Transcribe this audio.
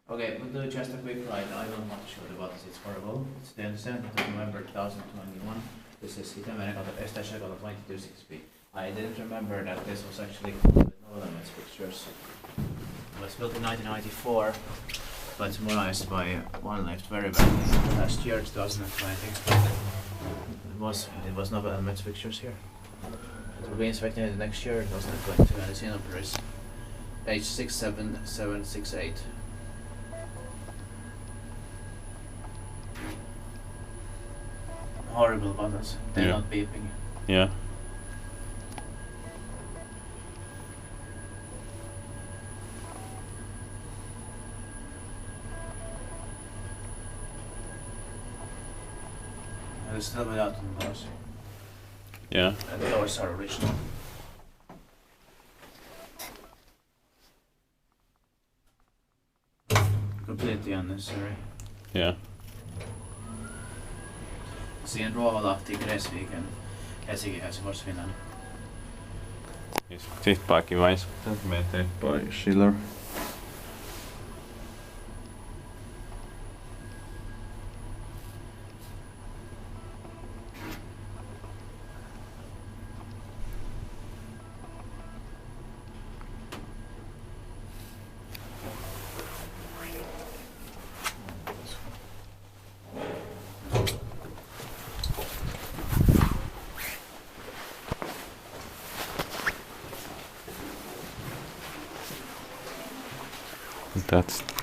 Okay, we'll do just a quick ride. I don't want to show the buttons, it's horrible. It's the 7th of November 2021. This is Itämerenkatu, Kone 2260. I didn't remember that this was actually with no limits pictures. It was built in 1994, but it's modernized by Onelift very badly. Last year, 2020. It was no elements pictures here. It will be inspected next year, 2022, and it's in operation. Page 67768. Horrible buttons. They're not beeping. Yeah. And it's still without the doors. Yeah. And the doors are original. Completely unnecessary. Yeah. Siinä Ruoholahti, Kresviken, Helsinki, Finland. Sihtpääkin vai iskuteltu meitä by Schiller. That's